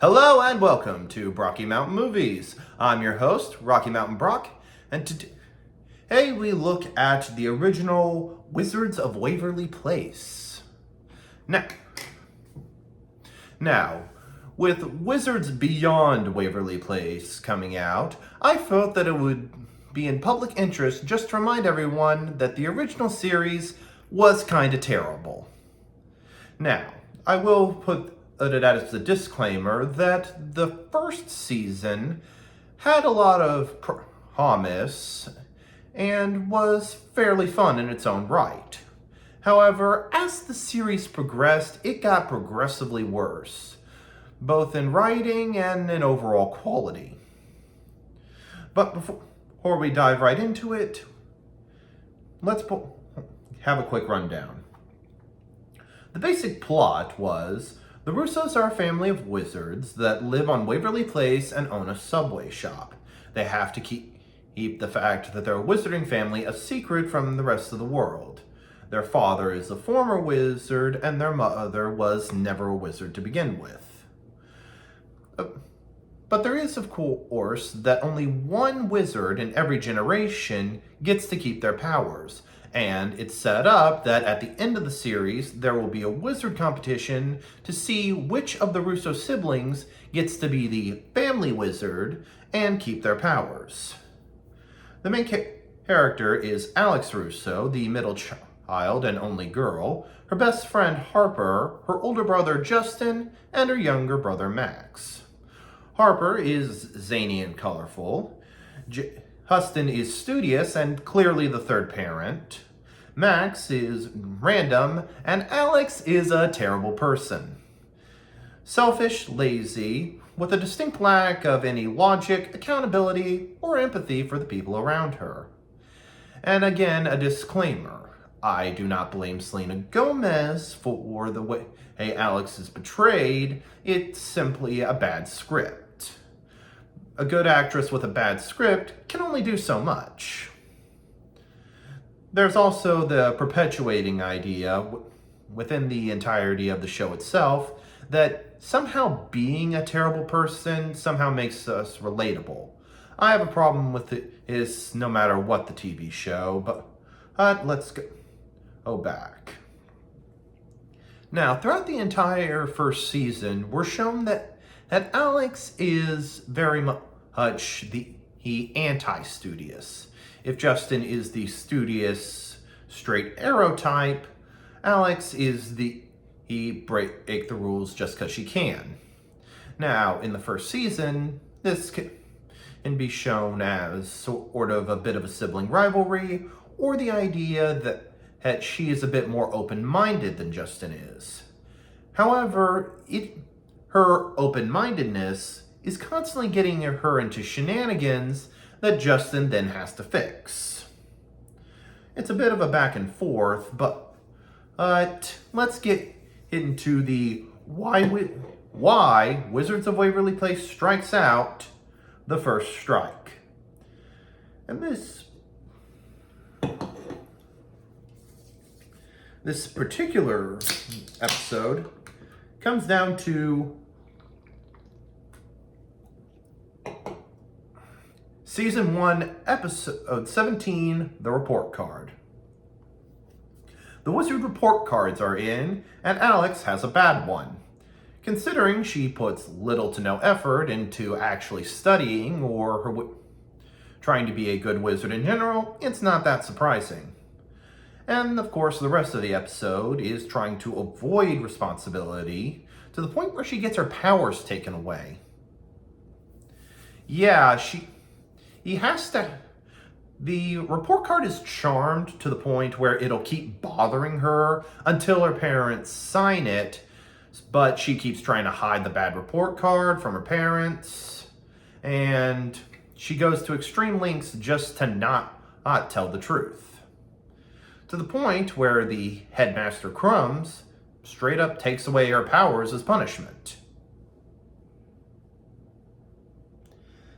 Hello and welcome to Brocky Mountain Movies. I'm your host, Rocky Mountain Brock, and today we look at the original Wizards of Waverly Place. Now, with Wizards Beyond Waverly Place coming out, I felt that it would be in public interest just to remind everyone that the original series was kinda terrible. Now, I will put it as a disclaimer that the first season had a lot of promise and was fairly fun in its own right. However, as the series progressed, it got progressively worse, both in writing and in overall quality. But before we dive right into it, let's have a quick rundown. The basic plot was the Russos are a family of wizards that live on Waverly Place and own a subway shop. They have to keep the fact that they're a wizarding family a secret from the rest of the world. Their father is a former wizard and their mother was never a wizard to begin with. But there is, of course, that only one wizard in every generation gets to keep their powers. And it's set up that at the end of the series, there will be a wizard competition to see which of the Russo siblings gets to be the family wizard and keep their powers. The main character is Alex Russo, the middle child and only girl, her best friend Harper, her older brother Justin, and her younger brother Max. Harper is zany and colorful. Huston is studious and clearly the third parent. Max is random, and Alex is a terrible person. Selfish, lazy, with a distinct lack of any logic, accountability, or empathy for the people around her. And again, a disclaimer. I do not blame Selena Gomez for the way Alex is portrayed. It's simply a bad script. A good actress with a bad script can only do so much. There's also the perpetuating idea within the entirety of the show itself that somehow being a terrible person somehow makes us relatable. I have a problem with it is no matter what the TV show, but let's go back. Now, throughout the entire first season, we're shown that Alex is very much the anti-studious. If Justin is the studious, straight arrow type, Alex is he break the rules just because she can. Now, in the first season, this can be shown as sort of a bit of a sibling rivalry, or the idea that she is a bit more open-minded than Justin is. However, her open-mindedness is constantly getting her into shenanigans that Justin then has to fix. It's a bit of a back and forth, but let's get into the why Wizards of Waverly Place strikes out the first strike. And this particular episode comes down to Season 1, Episode 17, The Report Card. The Wizard report cards are in, and Alex has a bad one. Considering she puts little to no effort into actually studying or her trying to be a good wizard in general, it's not that surprising. And of course, the rest of the episode is trying to avoid responsibility to the point where she gets her powers taken away. Yeah, he has to. The report card is charmed to the point where it'll keep bothering her until her parents sign it, but she keeps trying to hide the bad report card from her parents, and she goes to extreme lengths just to not tell the truth. To the point where the headmaster Crumbs straight up takes away her powers as punishment.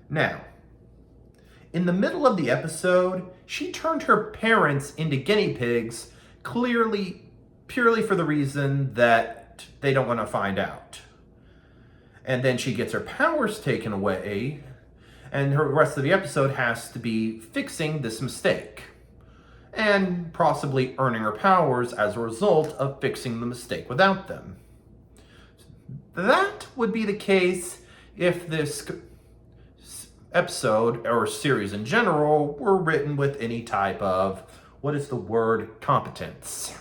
Now, in the middle of the episode, she turned her parents into guinea pigs, purely for the reason that they don't want to find out. And then she gets her powers taken away, and the rest of the episode has to be fixing this mistake and possibly earning her powers as a result of fixing the mistake without them. That would be the case if this episode or series in general were written with any type of, what is the word, competence.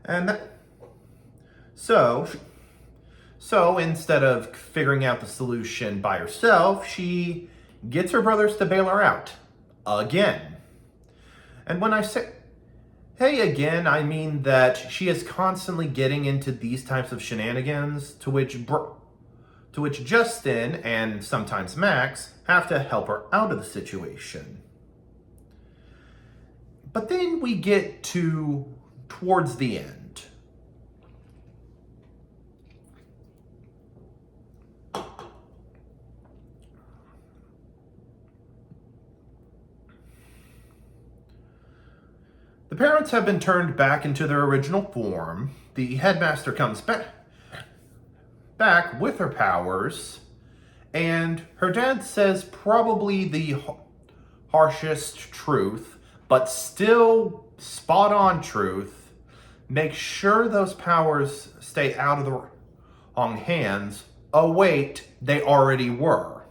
And so instead of figuring out the solution by herself, she gets her brothers to bail her out again. And when I say hey again, I mean that she is constantly getting into these types of shenanigans to which Justin and sometimes Max have to help her out of the situation. But then we get towards the end. The parents have been turned back into their original form. The headmaster comes back with her powers, and her dad says probably the harshest truth, but still spot on truth. Make sure those powers stay out of the wrong hands. Oh wait, they already were.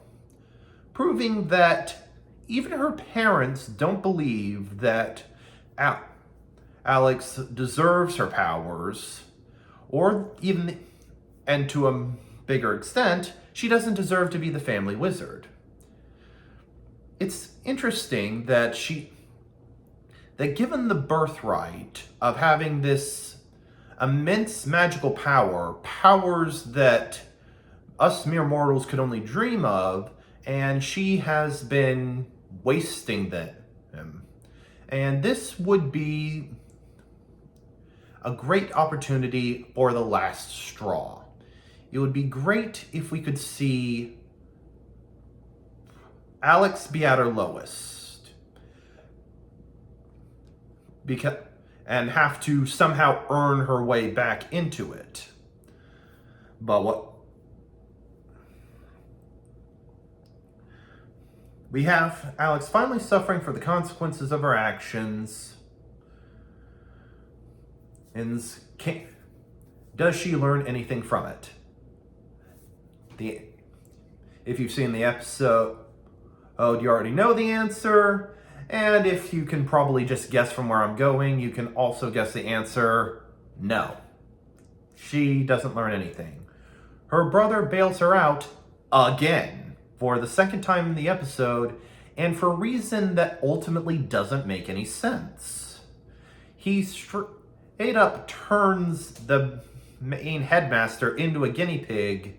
Proving that even her parents don't believe that Alex deserves her powers, or even, and to a bigger extent, she doesn't deserve to be the family wizard. It's interesting that given the birthright of having this immense magical powers that us mere mortals could only dream of, and she has been wasting them. And this would be a great opportunity for the last straw. It would be great if we could see Alex be at her lowest and have to somehow earn her way back into it. But we have Alex finally suffering for the consequences of her actions. And does she learn anything from it? If you've seen the episode, you already know the answer. And if you can probably just guess from where I'm going, you can also guess the answer, no. She doesn't learn anything. Her brother bails her out again for the second time in the episode, and for a reason that ultimately doesn't make any sense. He straight up turns the main headmaster into a guinea pig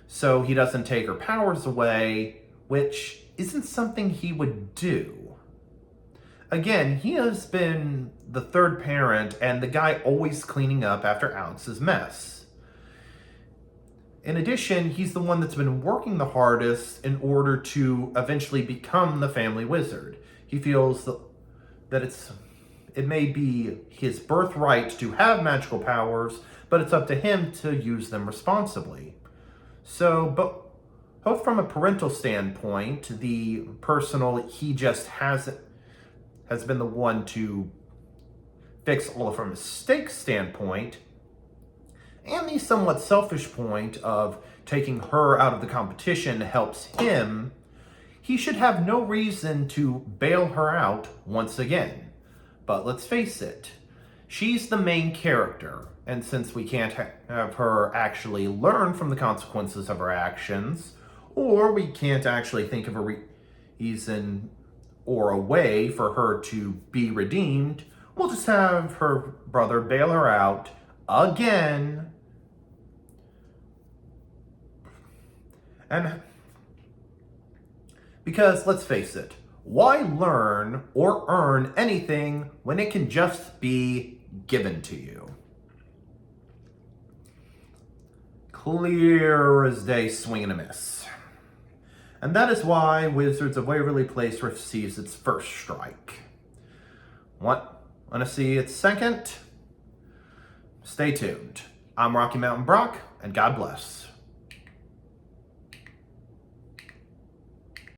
so he doesn't take her powers away, which isn't something he would do. Again, he has been the third parent and the guy always cleaning up after Alex's mess. In addition, he's the one that's been working the hardest in order to eventually become the family wizard. He feels that it may be his birthright to have magical powers, but it's up to him to use them responsibly. So, both from a parental standpoint, the personal he just has been the one to fix all of her mistakes standpoint, and the somewhat selfish point of taking her out of the competition helps him, he should have no reason to bail her out once again. But let's face it, she's the main character, and since we can't have her actually learn from the consequences of her actions, or we can't actually think of a reason or a way for her to be redeemed, we'll just have her brother bail her out again. And because, let's face it, why learn or earn anything when it can just be given to you? Clear as day, swing and a miss. And that is why Wizards of Waverly Place receives its first strike. Want to see its second? Stay tuned. I'm Rocky Mountain Brock, and God bless.